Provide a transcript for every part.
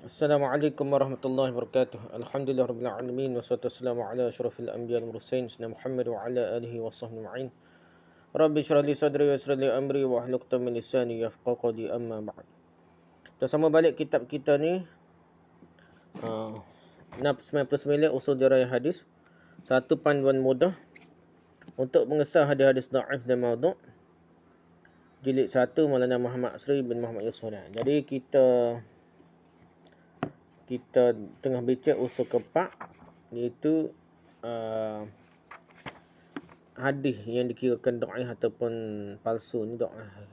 Assalamualaikum warahmatullahi wabarakatuh. Alhamdulillah rabbil alamin wassalatu wassalamu ala asyrafil anbiya wal mursalin sayyidina Muhammad wa ala alihi washabbihi ajma'in. Rabbi shrah li sadri wa yassir li amri wa hlul 'uqdatam min lisani yafqahu qawli, amma ba'd. Kita sama balik kitab kita ni, Nab 99 Usul Dirayah Hadis. Satu panduan mudah untuk mengesah hadis-hadis dhaif dan maudhu'. Jilid 1 Maulana Muhammad Asri bin Muhammad Yusuf. Jadi kita tengah baca usul keempat, iaitu hadis yang dikirakan dhaif ataupun palsu ni, dhaif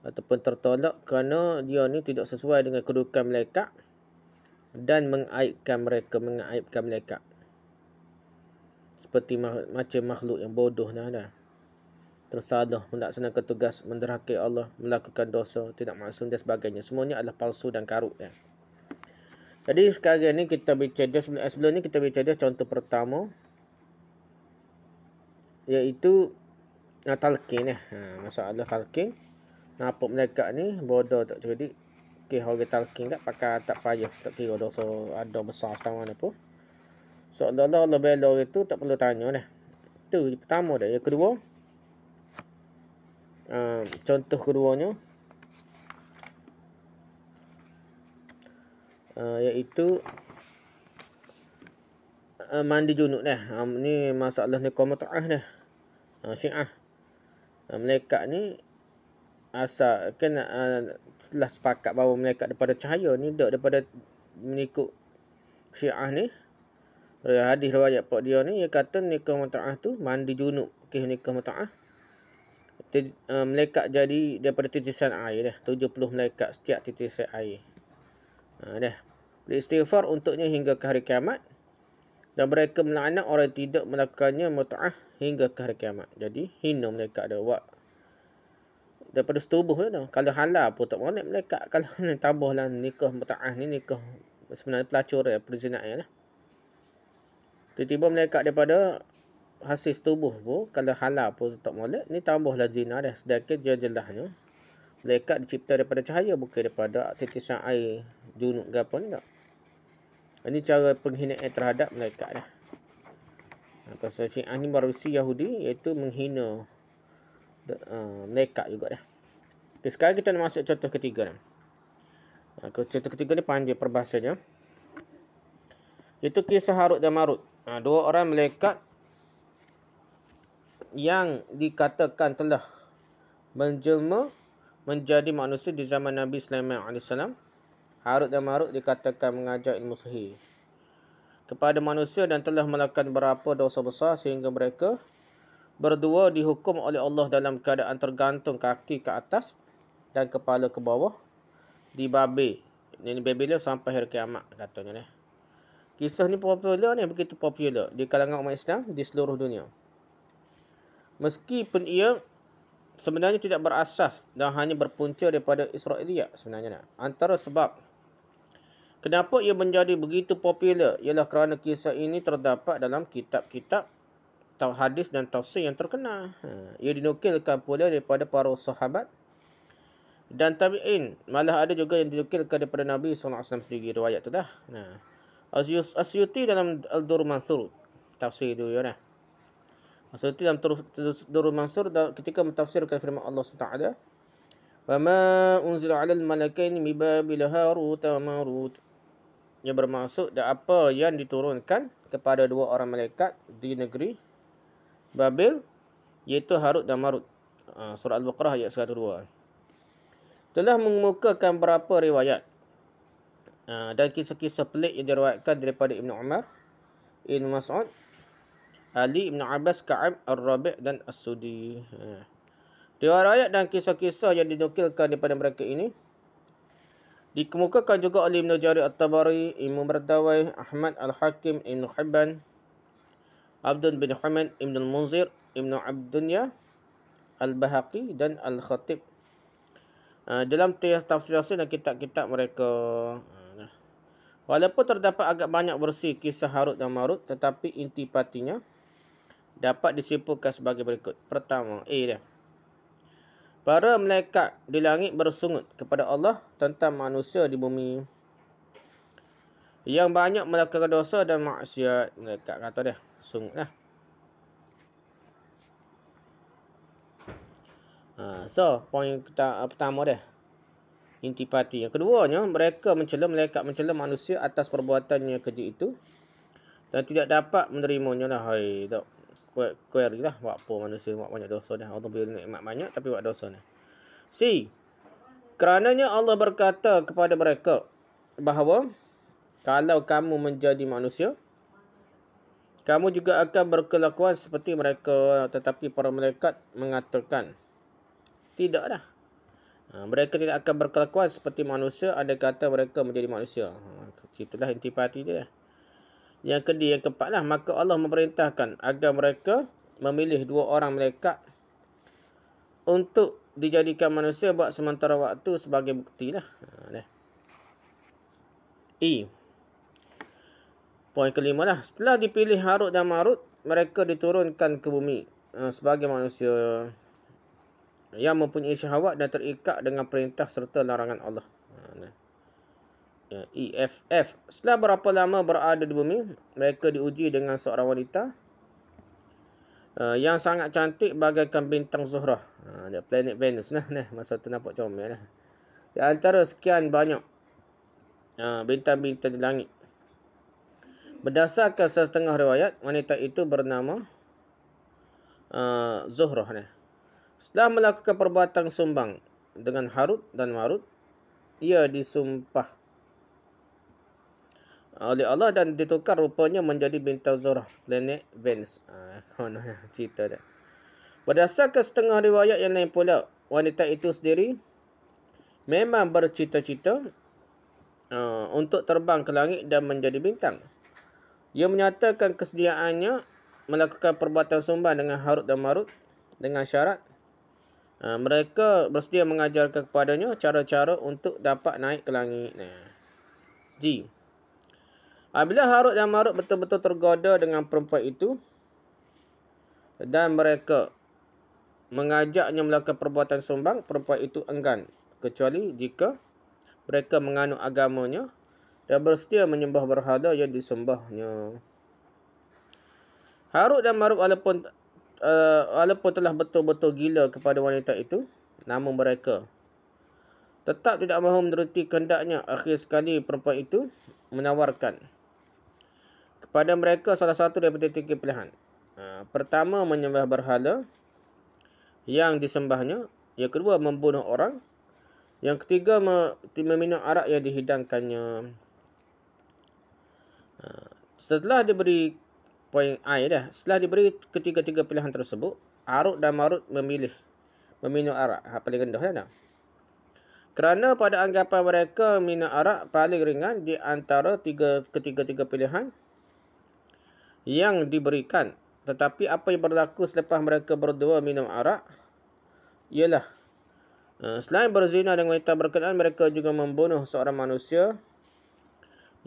ataupun tertolak kerana dia ni tidak sesuai dengan kedudukan malaikat dan mengaibkan malaikat seperti macam makhluk yang bodoh dah tersalah, melaksanakan tugas, menderhaki Allah, melakukan dosa, tidak maksum dan sebagainya. Semuanya adalah palsu dan karut ya. Jadi sekarang ni kita baca dia, sebelum ni kita baca dia contoh pertama, iaitu talqin ya. Masalah talqin. Nampak malaikat ni bodoh tak cerdik. Okey, orang talqin tak pakai, tak payah, tak kira dosa ada besar setengah mana pun. Seolah-olah Allah bela orang tu, tak perlu tanya dah. Itu pertama dah. Yang kedua, contoh keduanya, iaitu mandi junub dah. Ni masalah ni qamut'ah dah. Syiah. Malaikat ni asal kan telah sepakat bahawa malaikat daripada cahaya ni, tak daripada mengikut Syiah ni. Hadis riwayat pak dia ni, dia kata nikah mut'ah tu mandi junub. Okey, nikah mut'ah, malaikat jadi daripada titisan air dah. 70 malaikat setiap titisan air. Dah. Beristighfar untuknya hingga ke hari kiamat, dan mereka melaknat orang yang tidak melakukannya mut'ah hingga ke hari kiamat. Jadi hina malaikat dia buat daripada setubuh dia. Kalau halal pun tak boleh malaikat. Kalau tambahlah nikah mut'ah ni, nikah sebenarnya pelacur ya, perzinaan lah. Tiba-tiba malaikat daripada hasil setubuh pun, kalau halal pun tak boleh, ni tambahlah zina dah. Sedangkan dia jelasnya malaikat dicipta daripada cahaya, bukan daripada titisan air junub ke apa ni tak. Ini cara penghinaan terhadap malaikat dah. Pasal Syiah ni berisi Yahudi, iaitu menghina malaikat juga dah. Okay, sekarang kita nak masuk contoh ketiga dah. Contoh ketiga ni panjang perbahasanya. Itu kisah Harut dan Marut. Dua orang malaikat yang dikatakan telah menjelma menjadi manusia di zaman Nabi Sulaiman AS. Harut dan Marut dikatakan mengajar ilmu sihir kepada manusia dan telah melakukan beberapa dosa besar sehingga mereka berdua dihukum oleh Allah dalam keadaan tergantung kaki ke atas dan kepala ke bawah di Babil. Ini Babylon sampai hari kiamat katanya. Kisah ni popular ni, begitu popular di kalangan umat Islam di seluruh dunia. Meskipun ia sebenarnya tidak berasas dan hanya berpunca daripada Israiliyat sebenarnya. Antara sebab kenapa ia menjadi begitu popular ialah kerana kisah ini terdapat dalam kitab-kitab hadis dan tafsir yang terkenal. Ia dinukilkan pula daripada para sahabat dan tabi'in. Malah ada juga yang dinukilkan daripada Nabi SAW sendiri, riwayat tu dah. Asyuti dalam Al-Durr Mansur tafsir itu ya dah. Asyuti dalam Durr Mansur ketika mentafsirkan firman Allah SWT, "Wa ma unzila 'alal malakaini min Babil Harut wa Marut." Yang bermaksud dan apa yang diturunkan kepada dua orang malaikat di negeri Babil, iaitu Harut dan Marut. Surah Al-Baqarah ayat 102. Telah mengemukakan beberapa riwayat dan kisah-kisah pelik yang diriwayatkan daripada Ibn Umar, Ibn Mas'ud, Ali, Ibn Abbas, Ka'ab, Ar-Rabi' dan As-Sudi. Riwayat dan kisah-kisah yang dinukilkan daripada mereka ini dikemukakan juga oleh Ibn Jarir At-Tabari, Ibn Mardawai, Ahmad Al-Hakim, Ibn Hibban, Abdul bin Hamad, Ibn Al-Munzir, Ibn Abdunya, Al-Bahaqi dan Al-Khatib dalam tafsir dan kitab-kitab mereka. Walaupun terdapat agak banyak versi kisah Harut dan Marut, tetapi intipatinya dapat disimpulkan sebagai berikut. Pertama, dia. Para malaikat di langit bersungut kepada Allah tentang manusia di bumi. yang banyak melakukan dosa dan maksiat. Mereka kata dia, sungguhlah. So, poin pertama dia, intipati. Yang keduanya, mereka malaikat mencela manusia atas perbuatannya keji itu dan tidak dapat menerimanya lah. Hai, tak query lah, buat apa manusia buat banyak dosa dah. Allah beri nikmat banyak tapi buat dosa dah. C. Kerananya Allah berkata kepada mereka bahawa kalau kamu menjadi manusia, kamu juga akan berkelakuan seperti mereka. Tetapi para malaikat mengatakan, tidak dah. Mereka tidak akan berkelakuan seperti manusia andai kata mereka menjadi manusia. Itulah intipati dia. Yang keempat lah, maka Allah memerintahkan agar mereka memilih 2 orang malaikat untuk dijadikan manusia buat sementara waktu sebagai bukti lah. E. Poin kelima lah, setelah dipilih Harut dan Marut, mereka diturunkan ke bumi sebagai manusia yang mempunyai syahwat dan terikat dengan perintah serta larangan Allah. EFF. Setelah berapa lama berada di bumi, mereka diuji dengan seorang wanita yang sangat cantik bagaikan bintang Zuhrah. Planet Venus nah. Masa tu nampak comel lah. Di antara sekian banyak bintang-bintang di langit. Berdasarkan setengah riwayat, wanita itu bernama Zuhrah. Setelah melakukan perbuatan sumbang dengan Harut dan Marut, ia disumpah oleh Allah dan ditukar rupanya menjadi bintang Zuhrah, planet Venus. Cerita dia. Berdasarkan setengah riwayat yang lain pula, wanita itu sendiri memang bercita-cita untuk terbang ke langit dan menjadi bintang. Ia menyatakan kesediaannya melakukan perbuatan sumbang dengan Harut dan Marut dengan syarat mereka bersedia mengajarkan kepadanya cara-cara untuk dapat naik ke langit. G. Apabila Harut dan Marut betul-betul tergoda dengan perempuan itu dan mereka mengajaknya melakukan perbuatan sumbang, perempuan itu enggan kecuali jika mereka menganut agamanya dan bersedia menyembah berhala yang disembahnya. Harut dan Marut walaupun telah betul-betul gila kepada wanita itu, namun mereka tetap tidak mahu menuruti kehendaknya. Akhir sekali perempuan itu menawarkan kepada mereka salah satu daripada 3 pilihan. Pertama, menyembah berhala yang disembahnya. Yang kedua, membunuh orang. Yang ketiga, meminum arak yang dihidangkannya. Setelah diberi poin I dah. Setelah diberi ketiga-tiga pilihan tersebut, Harut dan Marut memilih meminum arak. Paling rendah dah. Kerana pada anggapan mereka minum arak paling ringan di antara ketiga-tiga pilihan yang diberikan. Tetapi apa yang berlaku selepas mereka berdua minum arak ialah selain berzina dengan wanita berkenaan, mereka juga membunuh seorang manusia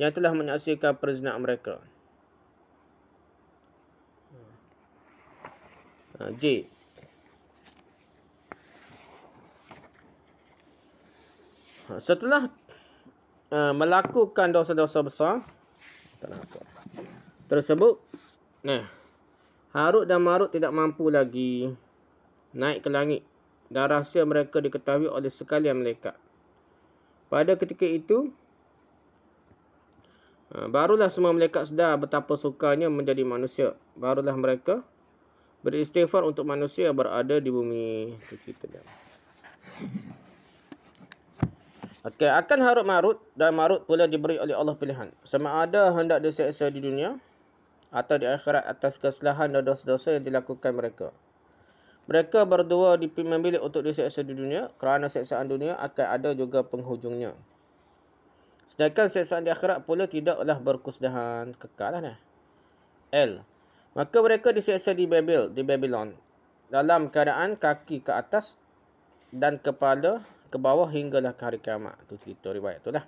yang telah menyaksikan perzinaan mereka. J. Setelah melakukan dosa-dosa besar tersebut, Harut dan Marut tidak mampu lagi naik ke langit dan rahsia mereka diketahui oleh sekalian malaikat. Pada ketika itu, barulah semua malaikat sedar betapa sukanya menjadi manusia. Barulah mereka beristighfar untuk manusia berada di bumi. Okey, akan Harut Marut dan Marut pula diberi oleh Allah pilihan. Sama ada hendak diseksa di dunia atau di akhirat atas kesalahan dan dosa-dosa yang dilakukan mereka. Mereka berdua memilih untuk diseksa di dunia kerana seksaan dunia akan ada juga penghujungnya. Sedangkan seksaan di akhirat pula tidaklah berkesudahan kekal. L. Maka mereka diseksa di Babylon dalam keadaan kaki ke atas dan kepala ke bawah hinggalah ke hari kiamat. Itu cerita riwayat itulah.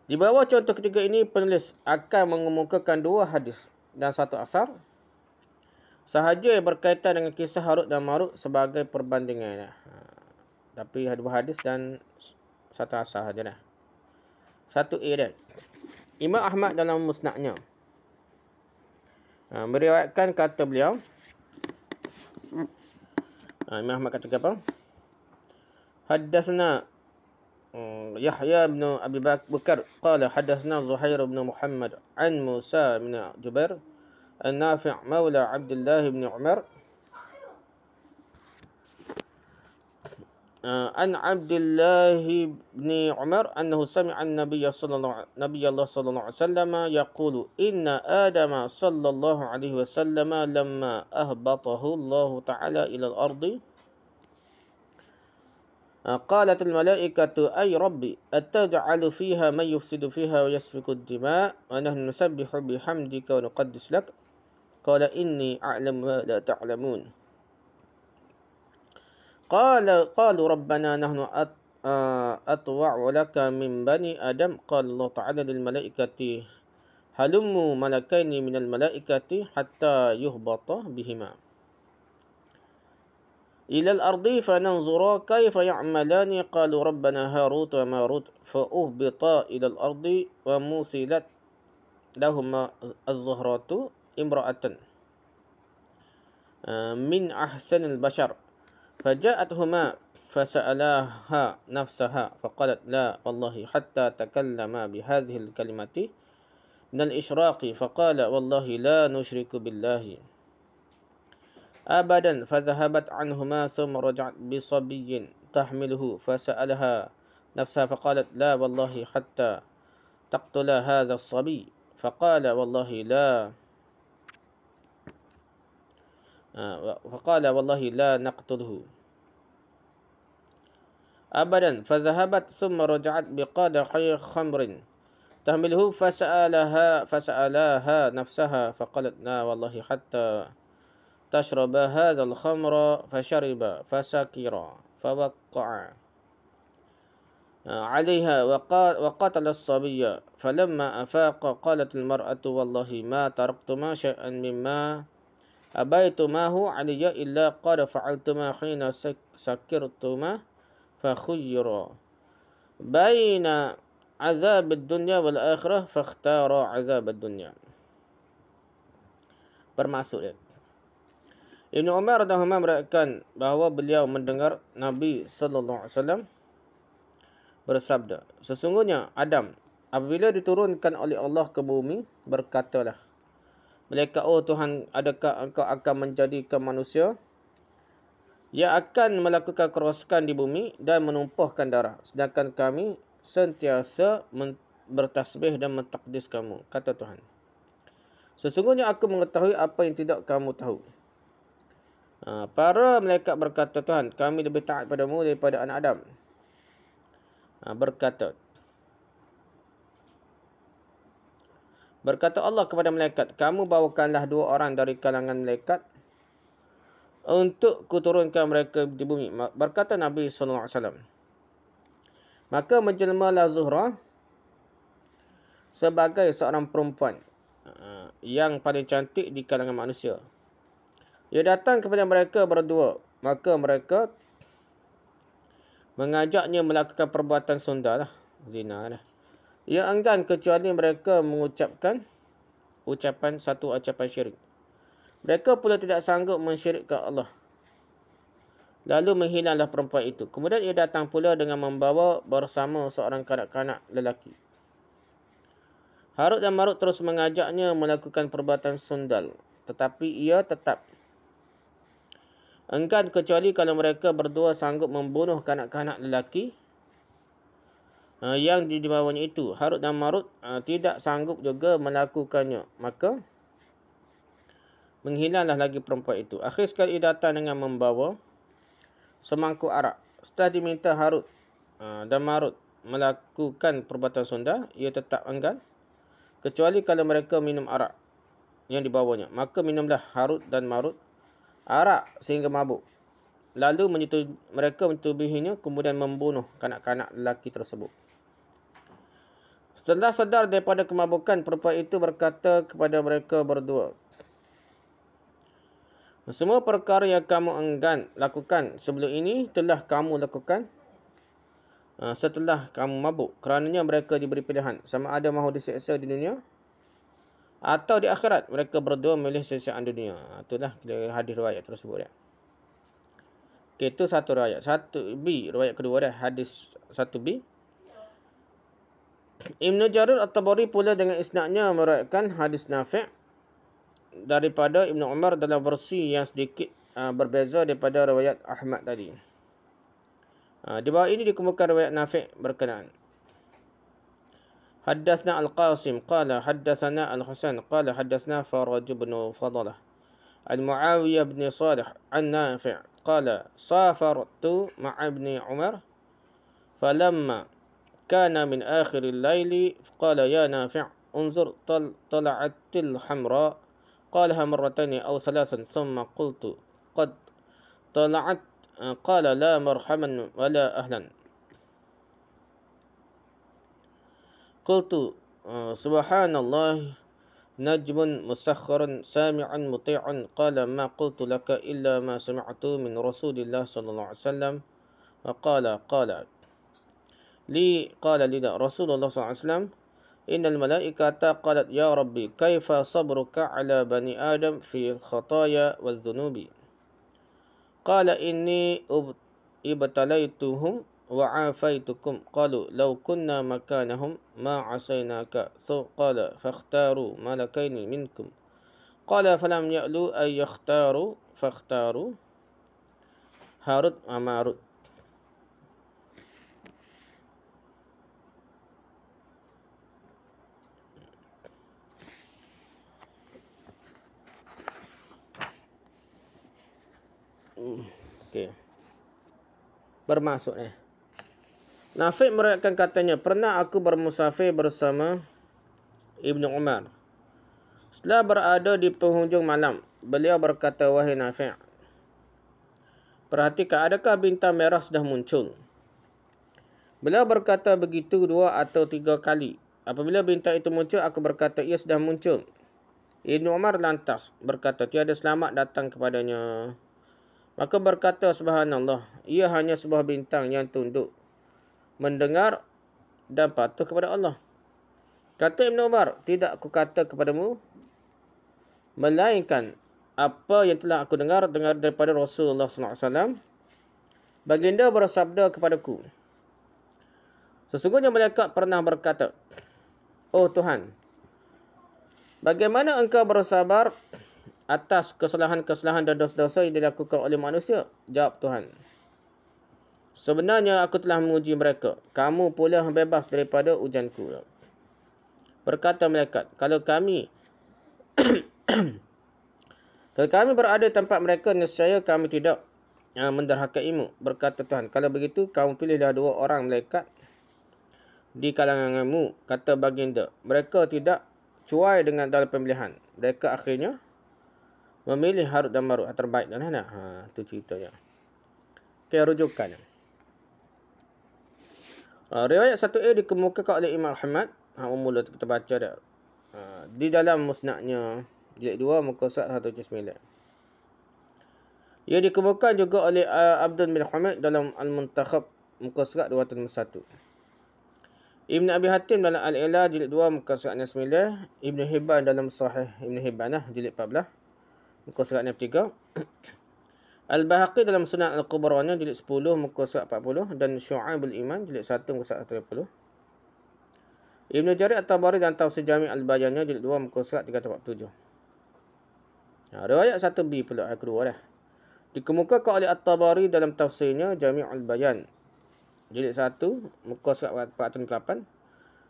Di bawah contoh ketiga ini, penulis akan mengemukakan 2 hadis dan 1 asar sahaja yang berkaitan dengan kisah Harut dan Marut sebagai perbandingan. Tapi 2 hadis dan 1 asar saja dah. 1A dah. Imam Ahmad dalam musnadnya meriwayatkan kata beliau, Imam Ahmad kata apa? Haddatsana Yahya bin Abi Bakar qala haddatsana Zuhair bin Muhammad an Musa bin Jubair an Nafi' maula Abdullah bin Umar an Abdullah bin Umar annahu sami'a an-nabiy sallallahu alaihi wasallam yaqulu inna Adama sallallahu alaihi wasallam lamma ahbatahu Allah ta'ala ila al-ardi قالت الملائكة أي ربي أتجعل فيها من يفسد فيها ويسفك الدماء ونحن نسبح بحمدك ونقدس لك قال إني أعلم ما لا تعلمون قالوا ربنا نحن أطوع لك من بني آدم قال الله تعالى للملائكة هلموا ملكين من الملائكة حتى يهبط بهما إلى الأرض فننظر كيف يعملان قالوا ربنا هاروت وماروت فأهبطا إلى الأرض ومثلت لهما الزهرة امرأة من أحسن البشر فجاءتهما فسألاها نفسها فقالت لا والله حتى تكلم بهذه الكلمة من الإشراق فقال والله لا نشرك بالله أبدا فذهبت عنهما ثم رجعت بصبي تحمله فسألها نفسها فقالت لا والله حتى تقتل هذا الصبي فقال والله لا نقتله أبدا فذهبت ثم رجعت بقدح خمر تحمله فسألها نفسها فقالت لا والله حتى تشرب هذا الخمر فشرب فسكر فوقع عليها وقتل الصبي فلما أفاق قالت المرأة والله ما تركتما شيئا مما أبيتماه علي إلا قد فعلتما حين سكرتما فخيرا بين عذاب الدنيا والآخرة فاختار عذاب الدنيا. Bermaksud Ibn Umar radhiyallahu anhu meriwayatkan bahawa beliau mendengar Nabi sallallahu alaihi wasallam bersabda, sesungguhnya Adam apabila diturunkan oleh Allah ke bumi berkatalah, malaikat, oh Tuhan, adakah engkau akan menjadikan manusia yang akan melakukan kerosakan di bumi dan menumpahkan darah, sedangkan kami sentiasa bertasbih dan mentakdis kamu, kata Tuhan. Sesungguhnya aku mengetahui apa yang tidak kamu tahu. Para malaikat berkata, Tuhan, kami lebih taat padamu daripada anak Adam. Berkata Allah kepada malaikat, kamu bawakanlah 2 orang dari kalangan malaikat untuk kuturunkan mereka di bumi. Berkata Nabi SAW. Maka menjelmalah Zuhra sebagai seorang perempuan yang paling cantik di kalangan manusia. Ia datang kepada mereka berdua, maka mereka mengajaknya melakukan perbuatan sunda, zina. Ia enggan kecuali mereka mengucapkan ucapan syirik. Mereka pula tidak sanggup mensyirikkan Allah. Lalu menghilanglah perempuan itu. Kemudian ia datang pula dengan membawa bersama seorang kanak-kanak lelaki. Harut dan Marut terus mengajaknya melakukan perbuatan sundal, tetapi ia tetap enggan kecuali kalau mereka berdua sanggup membunuh kanak-kanak lelaki yang dibawanya itu. Harut dan Marut tidak sanggup juga melakukannya. Maka menghilanglah lagi perempuan itu. Akhir sekali ia datang dengan membawa semangkuk arak. Setelah diminta Harut dan Marut melakukan perbuatan sunda, ia tetap enggan kecuali kalau mereka minum arak yang dibawanya. Maka minumlah Harut dan Marut arak sehingga mabuk. Lalu mereka mentubuhinya, kemudian membunuh kanak-kanak lelaki tersebut. Setelah sedar daripada kemabukan, perempuan itu berkata kepada mereka berdua, semua perkara yang kamu enggan lakukan sebelum ini telah kamu lakukan. setelah kamu mabuk. Kerananya mereka diberi pilihan, sama ada mahu diseksa di dunia atau di akhirat. Mereka berdua memilih siksaan dunia. Itulah hadis riwayat tersebut. Okay, itu satu riwayat. 1B, riwayat kedua dah. Hadis 1B. Ibn Jarir At-Tabari pula dengan isnadnya meriwayatkan hadis Nafi' daripada Ibn Umar dalam versi yang sedikit berbeza daripada riwayat Ahmad tadi. Di bawah ini dikemukakan riwayat Nafi' berkenaan. Haddatsna Al-Qasim qala haddatsana Al-Hasan qala haddatsna Faraj bin Fadalah an Muawiyah bin Salih an Nafi' qala safartu ma'a ibn Umar falamma kana min akhir al-laili qala ya Nafi' انظر طلعت الحمراء قالها مرتين أو ثلاثا ثم قلت قد طلعت قال لا مرحبا ولا أهلا قلت سبحان الله نجم مسخر سامع مطيع قال ما قلت لك إلا ما سمعت من رسول الله صلى الله عليه وسلم وقال قال لي رسول الله صلى الله عليه وسلم إن الملائكة قالت يا ربي كيف صبرك على بني آدم في الخطايا والذنوب قال إني ابتليتهم وعافيتكم قالوا لو كنا مكانهم ما عصيناك قال فاختاروا ملكين منكم قال فلم يألوا أن يختاروا فاختاروا هاروت وماروت. Okay. Bermaksud Nafi' meriwayatkan katanya, pernah aku bermusafir bersama Ibnu Umar. Setelah berada di penghujung malam, beliau berkata, wahai Nafi', perhatikan, adakah bintang merah sudah muncul? Beliau berkata begitu 2 atau 3 kali. Apabila bintang itu muncul, aku berkata, ia sudah muncul. Ibnu Umar lantas berkata, tiada selamat datang kepadanya. Maka berkata, subhanallah, ia hanya sebuah bintang yang tunduk, mendengar dan patuh kepada Allah. Kata Ibn Umar, tidak aku kata kepadamu, melainkan apa yang telah aku dengar daripada Rasulullah SAW. Baginda bersabda kepadaku, sesungguhnya malaikat pernah berkata, oh Tuhan, bagaimana engkau bersabar atas kesalahan-kesalahan dan dosa-dosa yang dilakukan oleh manusia? Jawab Tuhan, sebenarnya aku telah menguji mereka. Kamu pula bebas daripada ujianku. Berkata malaikat, kalau kami berada di tempat mereka, nescaya kami tidak menderhakaimu. Berkata Tuhan, kalau begitu kamu pilihlah 2 orang malaikat di kalanganmu. Kata baginda, mereka tidak cuai dengan dalam pemilihan. Mereka akhirnya memilih Harut dan Marut, terbaik dan itu ceritanya. Okay, rujukan. Riwayat 1A dikemukakan oleh Imam Ahmad. Mula kita baca dah. Di dalam musnadnya jilid 2 muka surat 179. Ia dikemukakan juga oleh Abdul bin Hamid dalam Al-Muntakhab muka surat 201. Ibn Abi Hatim dalam Al-Ila jilid 2 muka surat 9. Ibn Hibban dalam Sahih Ibn Hibban jilid 14 muka surat 3. Al-Bahaqi dalam Sunan Al-Qubrani jilid 10 muka surat 40 dan Syu'abul Iman jilid 1 muka surat 30. Ibn Jarir At-Tabari dan Tafsir Jami' Al-Bayannya jilid 2 muka surat 347. Riwayat 1B pula kedua dah. Dikemukakan oleh At-Tabari dalam tafsirnya Jami' Al-Bayan jilid 1 muka surat 48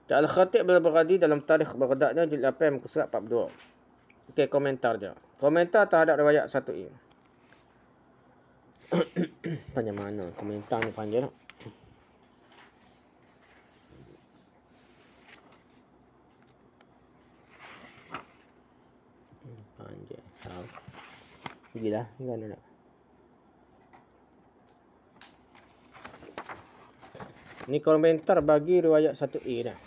dan Al-Khatib Al-Baghdadi dalam Tarikh Baghdadnya jilid 8 muka surat 42. Okey, komentar dia. Komentar terhadap riwayat 1A. Panjang mana komentar ni, panjang tak? Panjang. Tahu. Pergilah, enggak nak. Ni komentar bagi riwayat 1A dah.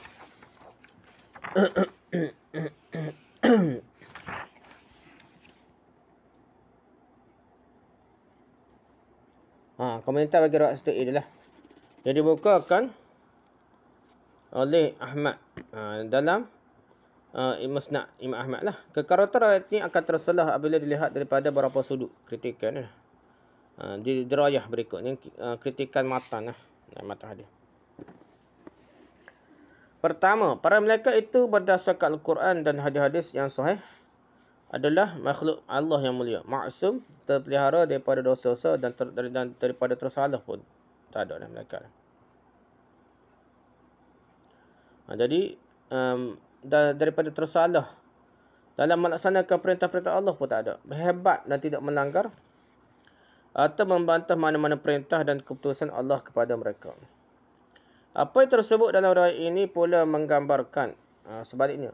Komentar bagi riwayat 1A dah lah. yang dibukakan oleh Ahmad dalam Musnad Imam Ahmad lah. Kekarotan riwayat ini akan terselah apabila dilihat daripada beberapa sudut kritikan di dirayah berikut ni, kritikan matan matan hadis. Pertama, para malaikat itu berdasarkan Al-Quran dan hadis-hadis yang sahih adalah makhluk Allah yang mulia, maksum, terpelihara daripada dosa-dosa dan daripada tersalah pun tak ada malaikat. Jadi daripada tersalah dalam melaksanakan perintah-perintah Allah pun tak ada. Hebat dan tidak melanggar atau membantah mana-mana perintah dan keputusan Allah kepada mereka. Apa yang tersebut dalam riwayat ini pula menggambarkan sebaliknya.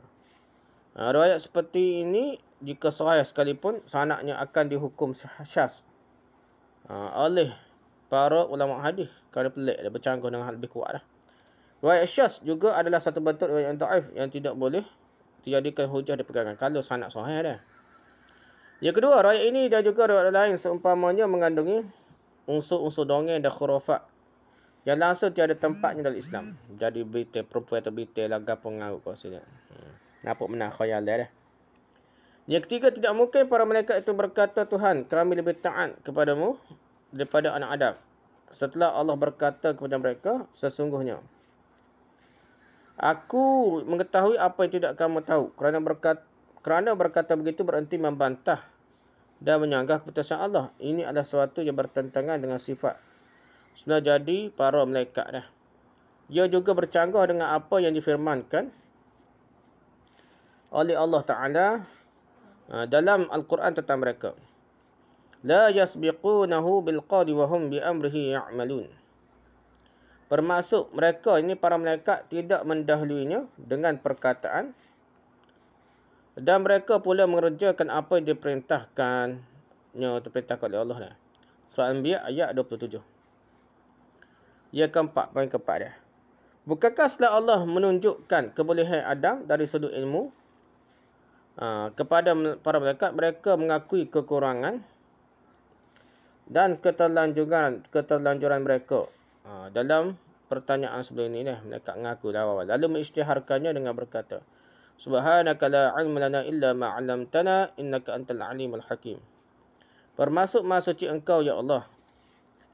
Riwayat seperti ini jika sahih sekalipun sanadnya akan dihukum syaz oleh para ulama hadis kerana pelik dia bercanggah dengan hal lebih kuat. Riwayat syaz juga adalah satu bentuk riwayat yang dhaif yang tidak boleh dijadikan hujah di pegangan kalau sanad sahih dia. Yang kedua, riwayat ini dan juga riwayat lain seumpamanya mengandungi unsur-unsur dongeng dan khurafat yang langsung tiada tempatnya dalam Islam. Jadi berita perempuan atau berita laga pengaruh kosnya. Nampak benar khayal dia. Yang ketiga, tidak mungkin para malaikat itu berkata, Tuhan, kami lebih taat kepadamu daripada anak Adam. Setelah Allah berkata kepada mereka, sesungguhnya aku mengetahui apa yang tidak kamu tahu. Kerana berkata begitu berhenti membantah dan menyanggah keputusan Allah. Ini adalah sesuatu yang bertentangan dengan sifat sudah jadi para malaikat dah. Ia juga bercanggah dengan apa yang difirmankan oleh Allah Ta'ala dalam Al-Quran tentang mereka. La yasbiqunahu bilqawli wa hum bi amrihi ya'malun. Bermaksud mereka ini para malaikat tidak mendahuluinya dengan perkataan dan mereka pula mengerjakan apa yang diperintahkan oleh Allah dah. Surah Al-Anbiya ayat 27. Yang keempat, poin keempat dia. Bukankah setelah Allah menunjukkan kebolehan Adam dari sudut ilmu kepada para malaikat, mereka mengakui kekurangan dan keterlanjuran mereka dalam pertanyaan sebelum ini. Mereka mengaku awal. Lalu mengisytiharkannya dengan berkata, Subhanaka la ilma lana illa ma 'allamtana innaka antal alimul hakim. Bermaksud Maha Suci Engkau ya Allah,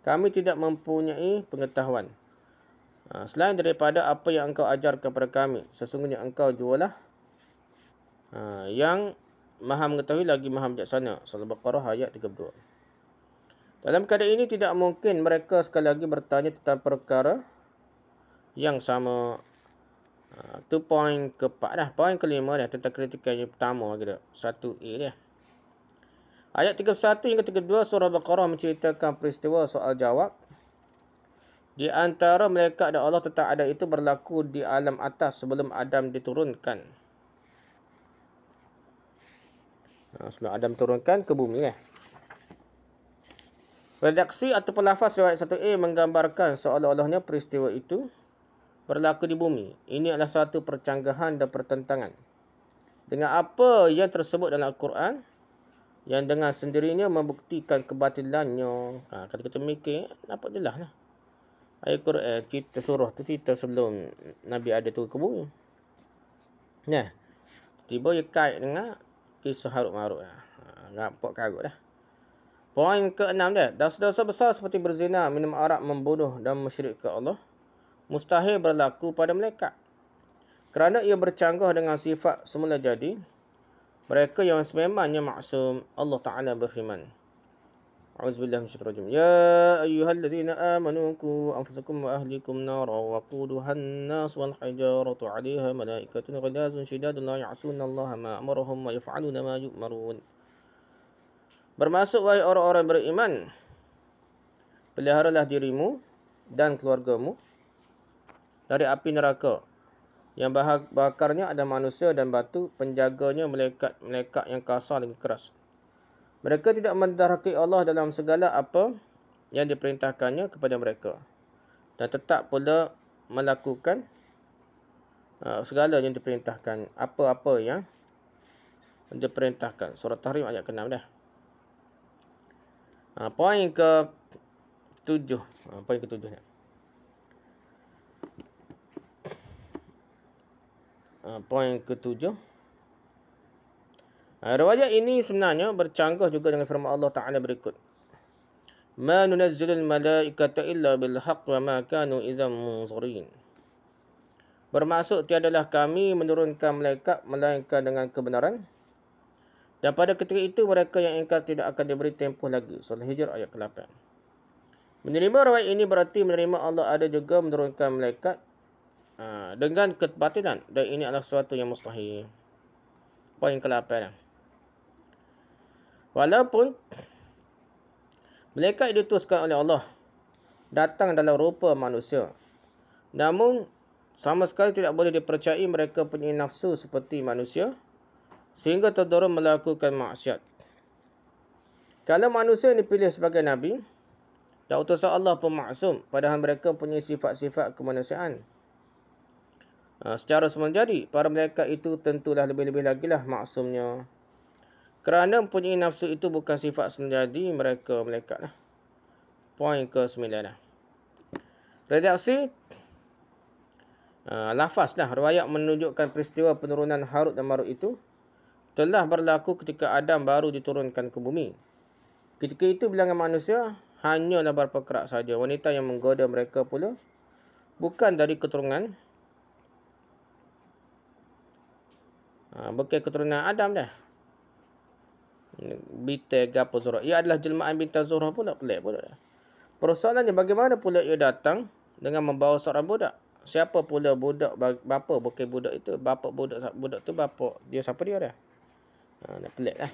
kami tidak mempunyai pengetahuan selain daripada apa yang Engkau ajar kepada kami. Sesungguhnya Engkau jualah yang Maha mengetahui lagi Maha bijaksana. Surah Al-Baqarah ayat 32. Dalam keadaan ini tidak mungkin mereka sekali lagi bertanya tentang perkara yang sama. Itu poin keempat dah. Poin kelima dah tentang kritikan yang pertama lagi dah. 1A dia. Ayat 31 hingga 32 surah Al-Baqarah menceritakan peristiwa soal jawab di antara malaikat dan Allah tentang Adam itu berlaku di alam atas sebelum Adam diturunkan. Sebelum Adam turunkan ke bumi. Redaksi atau pelafaz riwayat 1A menggambarkan seolah-olahnya peristiwa itu berlaku di bumi. Ini adalah satu percanggahan dan pertentangan dengan apa yang tersebut dalam Al-Quran yang dengan sendirinya membuktikan kebatilannya. Kalau kita mikir, nampak jelas lah. Ayat Quran, cerita surah tu cerita sebelum Nabi Adam turun ke bumi. Nah, tiba dia kait dengan kisah Harut Marut. Nampak karut dah. Poin ke-6 dia. Dosa-dosa besar seperti berzina, minum arak, membunuh dan mensyirikkan Allah mustahil berlaku pada malaikat. Kerana ia bercanggah dengan sifat semula jadi mereka yang sememangnya maksum. Allah Ta'ala berfirman, A'udzubillahi minasyaitonir rajim. Ya ayyuhalladzina amanu qu anfusakum wa ahlikum nara wa quduhan nas wal hijaratu 'alaiha malaikatun ghilazun shidadun la ya'sunallaha ma amarahum wa yaf'aluna ma yu'marun. Bermaksud wahai orang-orang beriman, peliharalah dirimu dan keluargamu dari api neraka yang bakarnya ada manusia dan batu, penjaganya malaikat yang kasar dan keras. Mereka tidak menderhaki Allah dalam segala apa yang diperintahkannya kepada mereka dan tetap pula melakukan segala yang diperintahkan, apa-apa yang diperintahkan. Surah Tahrim ayat ke-6 dah. Poin ke-7. Poin ke-7 ni. Poin ke-7. Riwayat ini sebenarnya bercanggah juga dengan firman Allah Ta'ala berikut. Ma nunazzilul malaikata illa bil haqq wa ma kanu idzan munzirin. Bermaksud tiadalah kami menurunkan malaikat melainkan dengan kebenaran. Dan pada ketika itu mereka yang ingkar tidak akan diberi tempoh lagi. Surah Hijr ayat ke-8. Menerima riwayat ini berarti menerima Allah ada juga menurunkan malaikat dengan kebatilan. Dan ini adalah sesuatu yang mustahil. Poin ke-8. Walaupun malaikat diutuskan oleh Allah datang dalam rupa manusia, namun sama sekali tidak boleh dipercayai mereka punya nafsu seperti manusia sehingga terdorong melakukan maksiat. Kalau manusia dipilih sebagai nabi dan utusan Allah pun maksum, padahal mereka punya sifat-sifat kemanusiaan, secara semula jadi para malaikat itu tentulah lebih-lebih lagi lah maksumnya. Kerana mempunyai nafsu itu bukan sifat semula jadi mereka malaikat lah. Poin ke-9 lah. Redaksi lafaz lah. Riwayat menunjukkan peristiwa penurunan Harut dan Marut itu telah berlaku ketika Adam baru diturunkan ke bumi. Ketika itu bilangan manusia hanyalah berapa kerak saja. Wanita yang menggoda mereka pula bukan dari keturunan bukan keturunan Adam dah. Binti gapo Zuhrah. Ia adalah jelmaan bintang Zuhrah pula. Pelik pula dah. Persoalannya bagaimana pula ia datang dengan membawa seorang budak. Siapa pula budak bapa bukan budak itu. Bapa budak tu bapa. Dia siapa dia dah. Pelik lah.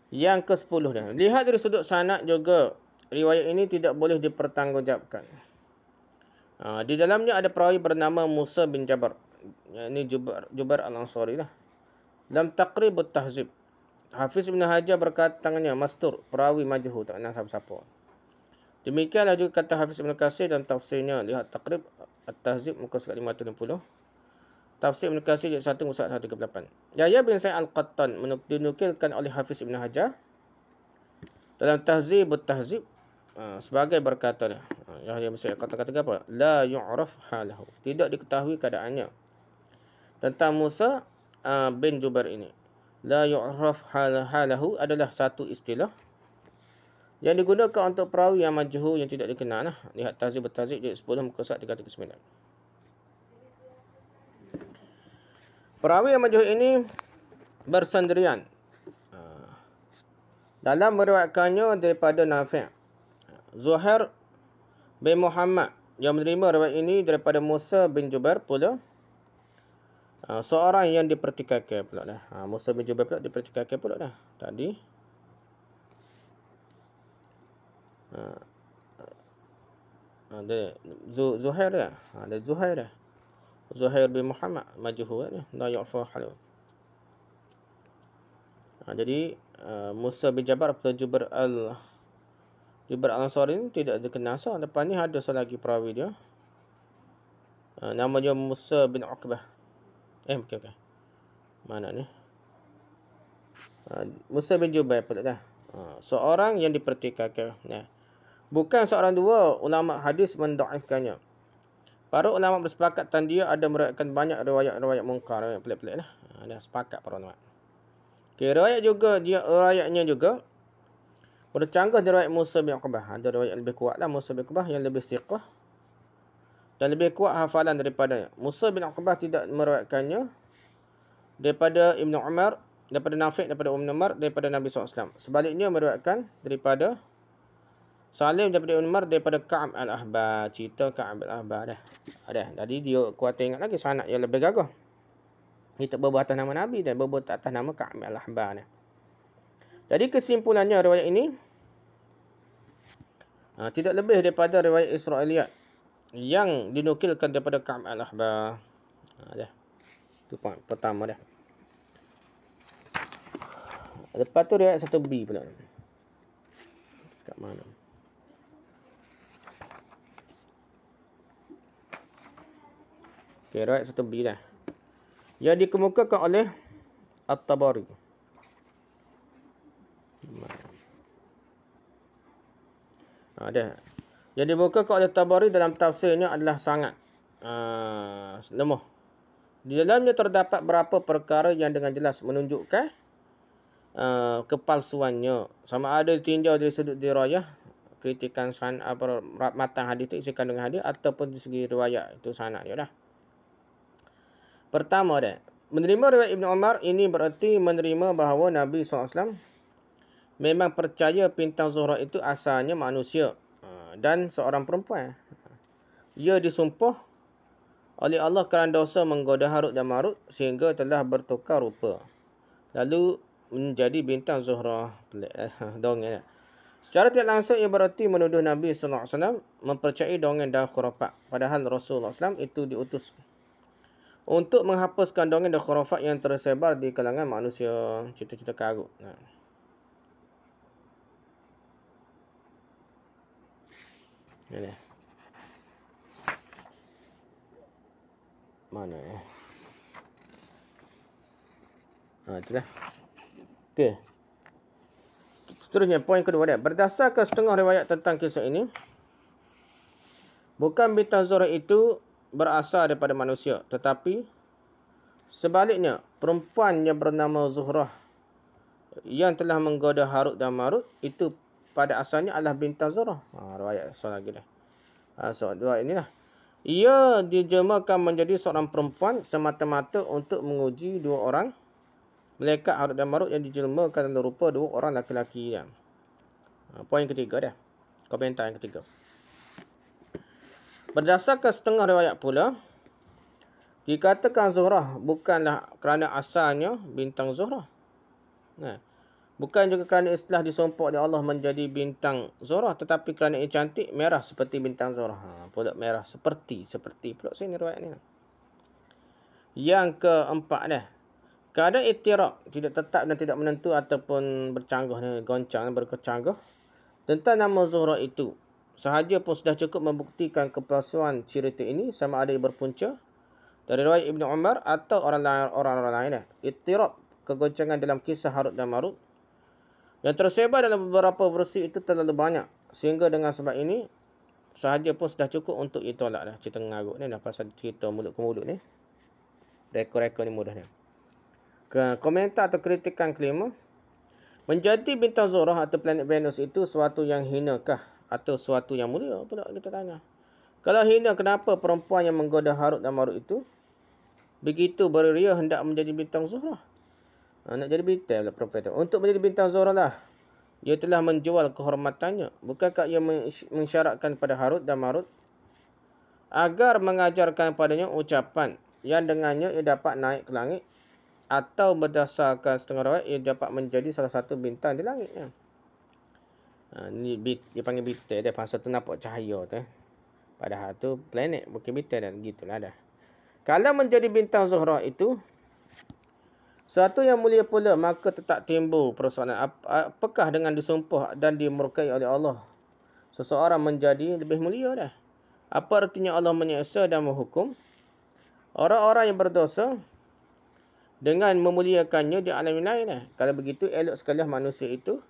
Yang ke-10 dah. Lihat dari sudut sanad juga. Riwayat ini tidak boleh dipertanggungjawabkan. Di dalamnya ada perawi bernama Musa bin Jabar. Ini Jubair al-Ansari lah. Dalam Taqrib At-Tahzib, Hafiz Ibn Hajar berkatanya mastur, perawi majhul, tak kenal siapa-siapa. Demikianlah juga kata Hafiz Ibn Katsir dan tafsirnya. Lihat Taqrib At-Tahzib muka surat 560. Tafsir Ibn Katsir jilid 1 muka surat 138. Yahya bin Sa'id Al-Qattan dinukilkan oleh Hafiz Ibn Hajar dalam Tahzib At-Tahzib sebagai berkata Yahya bin Sa'id Al-Qattan kata apa? La yu'raf halahu. Tidak diketahui keadaannya. Tentang Musa bin Jubair ini. La yu'raf halahu adalah satu istilah yang digunakan untuk perawi yang majhul yang tidak dikenal. Lihat Tahzib At-Tahzib jilid 10 muka surat 339. Perawi yang majhul ini bersendirian dalam meriwayatkannya daripada Nafi'. Zuhair bin Muhammad yang menerima riwayat ini daripada Musa bin Jubair pula seorang yang dipertikaikan pula dah. Musa bin Jubair pula dipertikaikan pula dah. Tadi ada Zuhair dah. Ada Zuhair dah. Zuhair bin Muhammad majhul dah. La yu'fa halu. Jadi Musa bin Jabar atau Jubair al-Ansari ini tidak dikenal. Lepas ni ada lagi perawi dia. Namanya Musa bin Uqbah. Bukan. Mana ni? Musa bin Jubair pula dah. Seorang yang dipertikaikan. Bukan seorang dua ulama hadis mendaifkannya. Para ulama bersepakat tentang dia ada meriwayatkan banyak riwayat-riwayat mungkar. Pelik-pelik dah. Dah sepakat para ulama. Riwayatnya juga bercanggah dari riwayat Musa bin Uqbah. Ada riwayat lebih kuat lah Musa bin Uqbah yang lebih siqah dan lebih kuat hafalan daripadanya. Musa bin Uqbah tidak meriwayatkannya daripada Ibn Umar, daripada Nafi', daripada Umar, daripada Nabi SAW. Sebaliknya meriwayatkan daripada Salim, daripada Umar, daripada Ka'ab al-Ahbar. Cerita Ka'ab al-Ahbar dah. Jadi dia kuat ingat lagi sanad yang lebih gagah. Kita berbuat atas nama Nabi dan berbuat atas nama Ka'ab al-Ahbar dah. Jadi kesimpulannya riwayat ini tidak lebih daripada riwayat Israiliyat yang dinukilkan daripada Ka'ab al-Ahbar. Itu poin pertama dah. Lepas tu riwayat 1B pula. Kat mana? Riwayat 1B dah. Yang dikemukakan oleh At-Tabari. Yang dikemukakan oleh Tabari dalam tafsirnya adalah sangat lemah. Di dalamnya terdapat beberapa perkara yang dengan jelas menunjukkan kepalsuannya. Sama ada ditinjau dari sudut dirayah, kritikan matan hadis itu, isi kandungan hadis, ataupun dari segi riwayat itu sanad dia dah. Pertama dah, menerima riwayat Ibn Umar ini berarti menerima bahawa Nabi SAW memang percaya bintang Zuhrah itu asalnya manusia dan seorang perempuan. Ia disumpah oleh Allah kerana dosa menggoda Harut dan Marut sehingga telah bertukar rupa, lalu menjadi bintang Zuhrah. Dongeng. Secara tidak langsung ia berarti menuduh Nabi SAW mempercayai dongeng dan khurafat. Padahal Rasulullah SAW itu diutus untuk menghapuskan dongeng dan khurafat yang tersebar di kalangan manusia. Cerita-cerita karut. Ini. Mana ya? Itulah. Okey. Seterusnya, poin kedua dia. Berdasarkan setengah riwayat tentang kisah ini, bukan bintang Zuhrah itu berasal daripada manusia, tetapi sebaliknya, perempuan yang bernama Zuhrah yang telah menggoda Harut dan Marut itu pada asalnya adalah bintang Zuhrah. Riwayat soal lagi dah. Soal dua inilah. Ia dijemakan menjadi seorang perempuan semata-mata untuk menguji dua orang malaikat Harut dan Marut yang dijelmakan dalam rupa dua orang laki-laki. Poin ketiga dah. Komentar yang ketiga. Berdasarkan setengah riwayat pula, dikatakan Zuhrah bukanlah kerana asalnya bintang Zuhrah. Bukan juga kerana istilah disumpah oleh Allah menjadi bintang Zuhrah, tetapi kerana ia cantik, merah seperti bintang Zuhrah. Pula merah seperti pula sini riwayat ni. Yang keempat dah. Keadaan iktiraf tidak tetap dan tidak menentu ataupun bercanggah, goncang, berkecanggah tentang nama Zuhrah itu. Sahaja pun sudah cukup membuktikan kepalsuan cerita ini, sama ada ia berpunca dari riwayat Ibn Umar atau orang-orang lain. Iktiraf, kegoncangan dalam kisah Harut dan Marut yang tersebar dalam beberapa versi itu terlalu banyak, sehingga dengan sebab ini sahaja pun sudah cukup untuk ditolak dah. Cerita ngarut ni dah, pasal cerita mulut ke mulut ni. Rekor-rekor ni mudah ni. Komentar atau kritikan kelima. Menjadi bintang Zuhrah atau planet Venus itu suatu yang hinakah atau suatu yang mulia? Pula kita tanya. Kalau hina, kenapa perempuan yang menggoda Harut dan Marut itu begitu beria hendak menjadi bintang Zuhrah? Nak jadi bintang lah perempuan itu. Untuk menjadi bintang Zuhrah lah, ia telah menjual kehormatannya. Bukankah ia mensyaratkan pada Harut dan Marut agar mengajarkan padanya ucapan yang dengannya ia dapat naik ke langit, atau berdasarkan setengah riwayat ia dapat menjadi salah satu bintang di langit. Ni dia panggil bintang dia, pasal tu nampak cahaya tu. Padahal tu planet, bukan bintang dah. Gitulah dah. Kalau menjadi bintang Zuhrah itu satu yang mulia pula, maka tetap timbul persoalan. Apakah dengan disumpah dan dimurkai oleh Allah, seseorang menjadi lebih mulia dah? Apa artinya Allah menyiksa dan menghukum orang-orang yang berdosa dengan memuliakannya di alam lain dah? Kalau begitu, elok sekali manusia itu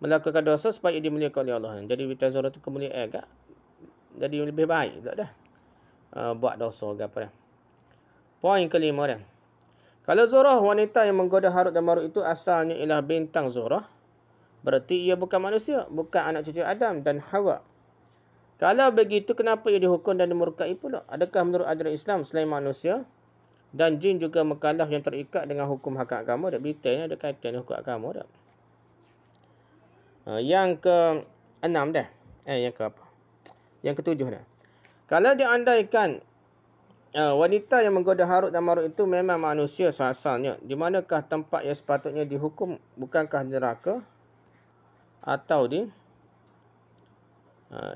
melakukan dosa supaya dimuliakan oleh Allah. Jadi bintang Zuhrah itu kemuliaan agak jadi lebih baik pula dah. Buat dosa ke apa dah. Poin kelima dah. Kalau Zuhrah, wanita yang menggoda Harut dan Marut itu asalnya ialah bintang Zuhrah, berarti ia bukan manusia, bukan anak cucu Adam dan Hawa. Kalau begitu, kenapa ia dihukum dan dimurkai pula? Adakah menurut ajaran Islam selain manusia dan jin juga mukallaf yang terikat dengan hukum hak agama? Dan bintang ada kaitan dengan hukum agama dah. Yang ke-6 dah. Yang ke apa? Yang ke-7 dah. Kalau diandaikan wanita yang menggoda Harut dan Marut itu memang manusia asalnya, di manakah tempat yang sepatutnya dihukum? Bukankah neraka atau di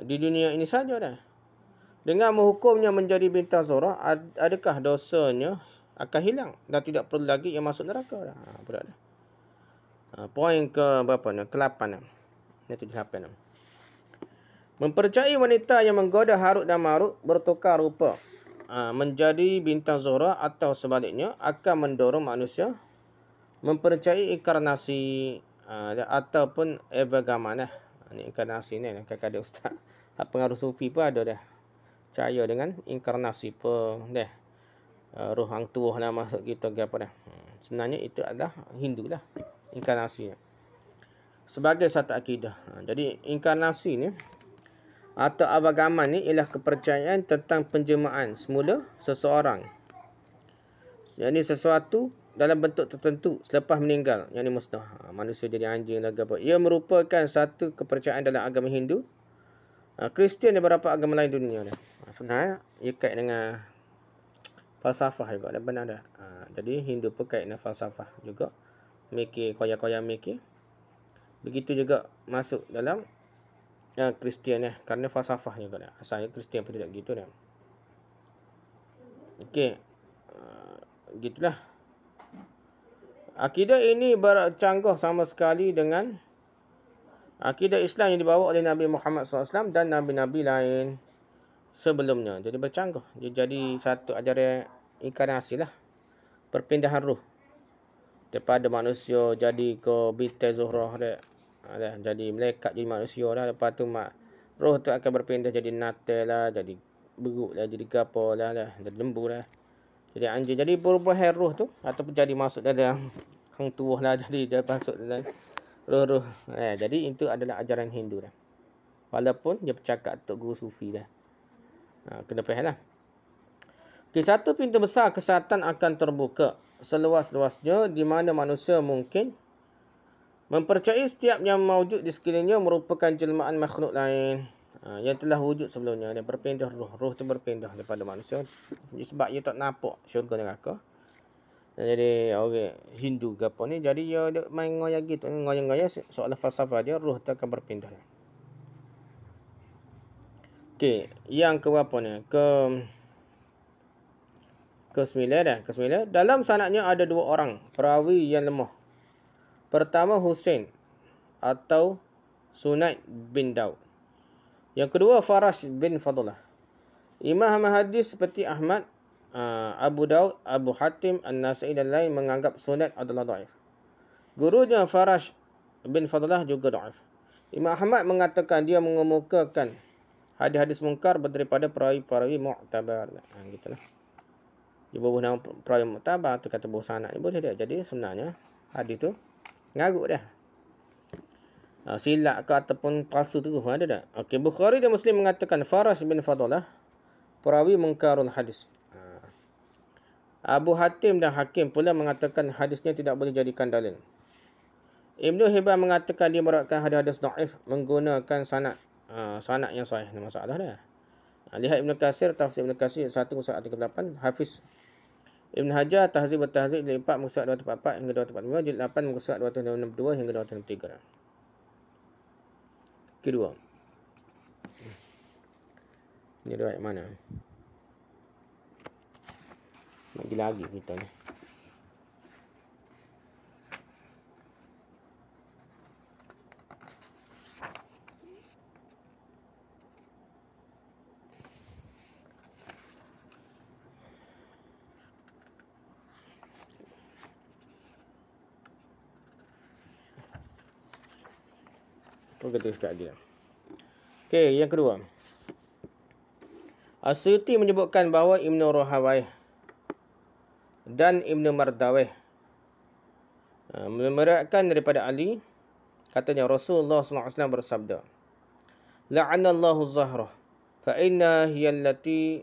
dunia ini saja dah? Dengan menghukumnya menjadi bintang Zuhrah, adakah dosanya akan hilang dan tidak perlu lagi yang masuk neraka dah? Pula dah. Poin ke berapa ni? Ke-8 dah. Ini 7-8 dah. Mempercayai wanita yang menggoda Harut dan Marut bertukar rupa menjadi bintang Zuhrah atau sebaliknya akan mendorong manusia mempercayai inkarnasi ataupun evagaman. Ini inkarnasi ni kakak ada ustaz. Pengaruh sufi pun ada dah. Percaya dengan inkarnasi pun dah. roh hang tuah lah masuk kita ke apa dah. Sebenarnya itu adalah Hindu lah, inkarnasi sebagai satu akidah. Jadi inkarnasi ni atau abagaman ni ialah kepercayaan tentang penjelmaan semula seseorang. Yang sesuatu dalam bentuk tertentu selepas meninggal, yang musnah. Manusia jadi anjing lah apa. Ia merupakan satu kepercayaan dalam agama Hindu, Kristian dan beberapa agama lain dunia dah. Sebenarnya ia kait dengan falsafah juga dah, benar dah. Jadi Hindu pun kait dengan falsafah juga. Mikir koyak-koyak mikir. Begitu juga masuk dalam Kristian kerana falsafah juga dah. Asalnya Kristian pun tidak gitu dah. Okey. Gitulah. Akidah ini bercanggah sama sekali dengan akidah Islam yang dibawa oleh Nabi Muhammad SAW dan Nabi-Nabi lain sebelumnya. Jadi bercanggah. Dia jadi satu ajaran inkarnasi lah. Perpindahan roh. Daripada manusia jadi ke bintang Zuhrah dah. Jadi malaikat jadi manusia lah. Lepas tu roh tu akan berpindah jadi natal lah. Jadi beruk lah. Jadi kapal lah. Jadi lembu lah. Jadi anjing. Jadi perubahan roh tu. Ataupun jadi masuk dalam hang tuah lah. Jadi dia masuk dalam roh-roh. Jadi itu adalah ajaran Hindu dah. Walaupun dia bercakap Tok Guru Sufi dah. Kena faham lah. Okay, satu pintu besar kesihatan akan terbuka seluas-luasnya di mana manusia mungkin mempercayai setiap yang mawujud di sekelilingnya merupakan jelmaan makhluk lain yang telah wujud sebelumnya. Dia berpindah roh. Roh tu berpindah daripada manusia. Sebab dia tak nampak syurga neraka. Jadi orang Hindu ke apa ni, jadi dia main ngoyak gitu. Ngoyak-ngoyak soalan falsafah dia, roh tu akan berpindah. Okey, yang ke berapa ni? Ke-9 dah. Ke-9. Dalam sanadnya ada dua orang perawi yang lemah. Pertama Husain atau Sunaid bin Daud. Yang kedua Farash bin Fadlah. Imam hadis seperti Ahmad, Abu Daud, Abu Hatim, An-Nasai dan lain menganggap Sunaid adalah dhaif. Gurunya Farash bin Fadlah juga dhaif. Imam Ahmad mengatakan dia mengemukakan hadis-hadis mungkar daripada perawi-perawi mu'tabar. Gitulah. Dia bawa nama perawi mu'tabar tu kata bawa sanad ni boleh dia. Jadi sebenarnya hadis tu ngarut dah. Silap ke ataupun palsu tu ada dah. Okey, Bukhari dan Muslim mengatakan Farash bin Fadlah perawi mungkarul hadis. Abu Hatim dan Hakim pula mengatakan hadisnya tidak boleh jadikan dalil. Ibnu Hibban mengatakan dia meriwayatkan hadis-hadis dhaif menggunakan sanad yang sahih. Ada masalah dah. Lihat Ibnu Katsir, tafsir Ibnu Katsir 1/38, Hafiz Ibn Hajar, Tahzib al-Tahzib, jilid 4, muka surat 244 hingga 245, jilid 8, muka surat 262 hingga 263. Kedua. Ini riwayat mana? Lagi kita ni. Kita sekat dia. Okey, yang kedua. As-Suyuti menyebutkan bahawa Ibnu Rahawayh dan Ibnu Mardawayh meriwayatkan daripada Ali, katanya Rasulullah SAW bersabda, La'anallahu Zahra fa inna hiya allati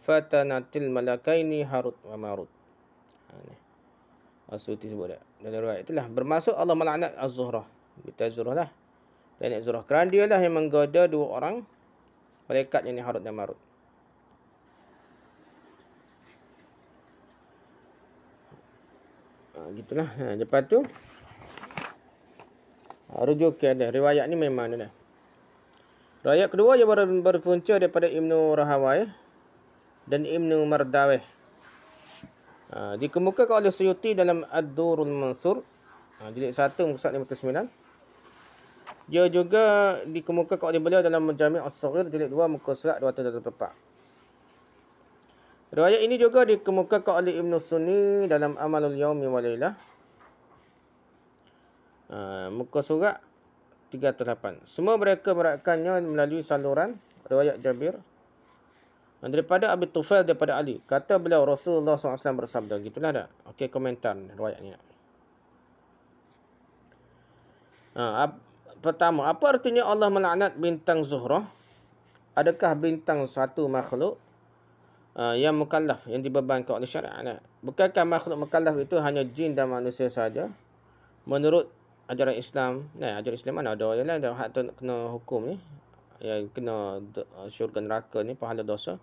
fatanatil malakaini Harut wa Marut. As-Suyuti sebut dia. Dalam riwayat itulah bermaksud Allah melaknat Az-Zuhrah. Kita Zuhrah lah. Planet Zuhrah. Kerana dia lah yang menggoda dua orang malaikat yang Harut dan Marut. Gitulah. Lepas tu rujuk ke ada. Riwayat ni memang ada. Riwayat kedua yang berpunca daripada Ibnu Rahawayh dan Ibnu Mardawayh. Dikemukakan oleh Suyuti dalam Ad-Durrul Mansur, jilid 1 muka surat 59. Dia juga dikemukakan oleh beliau dalam Majami' As-Saghir jilid 2 muka surat 284. Riwayat ini juga dikemukakan oleh Ibn Sunni dalam Amalul Yawmi wa Lailah, muka surat 308. Semua mereka meriwayatkannya melalui saluran riwayat Jabir Daripada Abi Tufail daripada Ali. Kata beliau Rasulullah SAW bersabda. Gitulah dah. Okey, komentar riwayat ni. Pertama, apa artinya Allah melaknat bintang Zuhrah? Adakah bintang satu makhluk yang mukallaf, yang dibebankan oleh syariat? Bukankah makhluk mukallaf itu hanya jin dan manusia saja? Menurut ajaran Islam, ajaran Islam mana ada yang lain hak tu kena hukum ni, yang kena syurga neraka ni, pahala dosa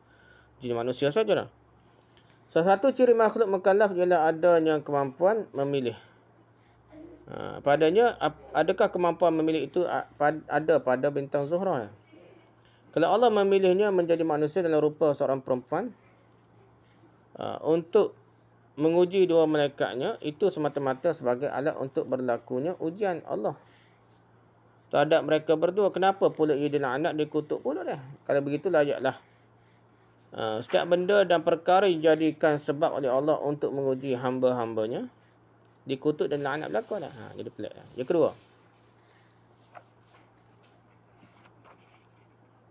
jin manusia saja dah. Salah satu ciri makhluk mukallaf ialah adanya kemampuan memilih. Padanya, adakah kemampuan memilih itu ada pada bintang Zuhrah? Kalau Allah memilihnya menjadi manusia dalam rupa seorang perempuan untuk menguji dua malaikatnya, itu semata-mata sebagai alat untuk berlakunya ujian Allah terhadap mereka berdua. Kenapa pula ia dilaknat, dikutuk pula dah? Kalau begitu layaklah setiap benda dan perkara dijadikan sebab oleh Allah untuk menguji hamba-hambanya, dikutuk dan laknat berlaku dah. Jadi pelik dah. Yang kedua.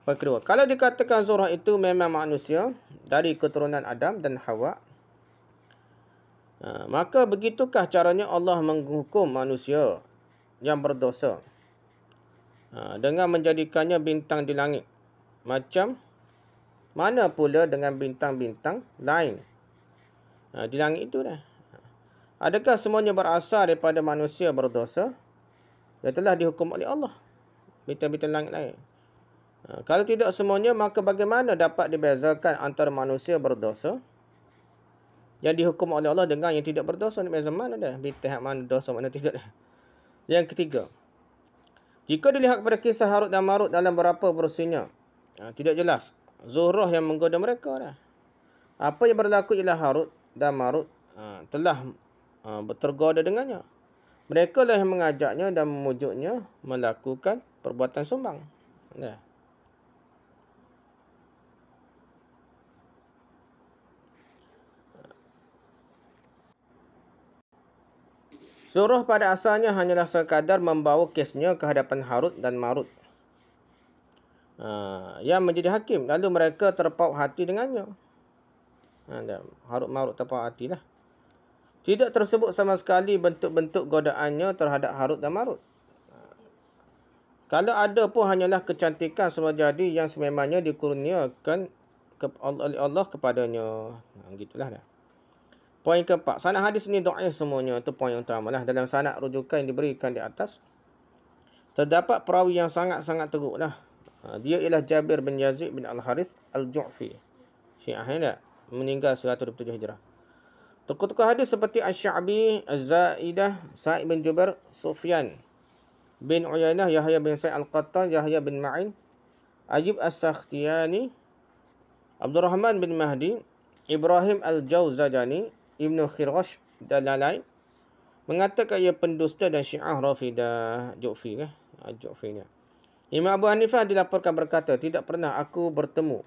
Yang kedua, kalau dikatakan Zuhrah itu memang manusia dari keturunan Adam dan Hawa, maka begitukah caranya Allah menghukum manusia yang berdosa dengan menjadikannya bintang di langit? Macam mana pula dengan bintang-bintang lain di langit itu dah? Adakah semuanya berasal daripada manusia berdosa yang telah dihukum oleh Allah? Bintang-bintang langit lain. Kalau tidak semuanya, maka bagaimana dapat dibezakan antara manusia berdosa yang dihukum oleh Allah dengan yang tidak berdosa? Ni beza mana dah? Bintang mana dosa, mana tidak dah? Yang ketiga, jika dilihat kepada kisah Harut dan Marut dalam beberapa versinya, tidak jelas Zuhrah yang menggoda mereka dah. Apa yang berlaku ialah Harut dan Marut telah tergoda dengannya. Mereka lah yang mengajaknya dan memujuknya melakukan perbuatan sumbang. Zuhrah pada asalnya hanyalah sekadar membawa kesnya ke hadapan Harut dan Marut yang menjadi hakim. Lalu mereka terpaut hati dengannya. Harut Marut terpaut hatilah. Tidak tersebut sama sekali bentuk-bentuk godaannya terhadap Harut dan Marut. Kalau ada pun hanyalah kecantikan semua jadi yang sememangnya dikurniakan oleh Allah kepadanya. Gitulah dah. Poin keempat, sanad hadis ini dhaif semuanya. Itu poin yang utama lah. Dalam sanad rujukan yang diberikan di atas, terdapat perawi yang sangat-sangat teruk lah. Dia ialah Jabir bin Yazid bin Al-Harith Al-Ju'fi. Syiah ni tak? Meninggal 127 Hijrah. Tokoh-tokoh hadis seperti Asy-Sya'bi, Az-Zaidah, Sa'id bin Jubair, Sufyan bin Uyainah, Yahya bin Sa'id Al-Qattan, Yahya bin Ma'in, Ajib As-Sakhtiyani, Abdul Rahman bin Mahdi, Ibrahim Al-Jawzajani, Ibnu Khirash dan lain-lain mengatakan ia pendusta dan Syiah Rafidah Ju'fi kan? Ju'fi ni. Imam Abu Hanifah dilaporkan berkata, tidak pernah aku bertemu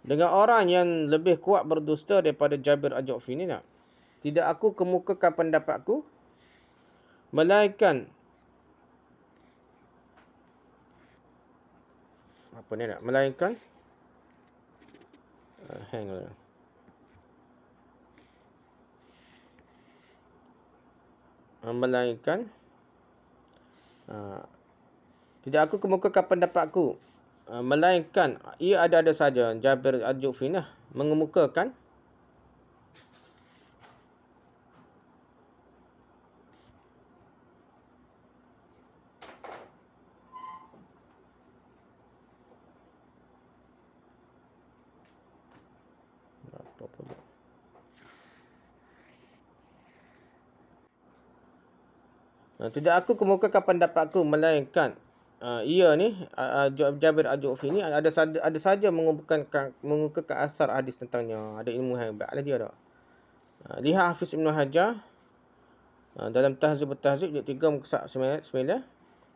dengan orang yang lebih kuat berdusta daripada Jabir Al-Ju'fi ni tak? Tidak aku kemukakan pendapatku melainkan apa ni nak? Melainkan hang on. Melainkan tidak aku kemukakan pendapatku melainkan ia ada-ada saja. Jabir Al-Ju'fi mengemukakan apa pula. Tidak aku kemukakan pendapatku melainkan ia ni Jabir Al-Ju'fi ni ada saja mengemukakan asar hadis tentangnya. Ada ilmu hebat lah dia dah. Lihat Hafiz Ibn Hajar dalam Tahzib At-Tahzib jilid 3 muka 9,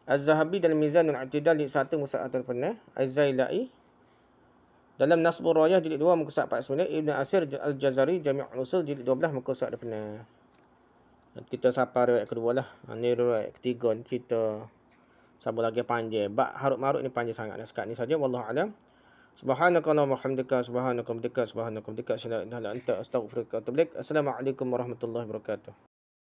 Az-Zahabi dalam Mizanul I'tidal jilid 1 muka 1 Az-Zailai dalam Nasbur Rayah jilid 2 muka 49, Ibn Asir Al-Jazari Jami' Usul jilid 12 muka 1 Kita sapa riwayat kedua lah. Ni riwayat ketiga ni cerita sambung lagi panjang. Bab Harut Marut ni panjang sangat. Sekat ni saja. Wallahu a'lam. Subhanakallahumma hamdika subhanaka bihamdika subhanaka bihamdika asyhadu an la ilaha illa anta astaghfiruka wa atubu ilaik. Assalamualaikum warahmatullahi wabarakatuh.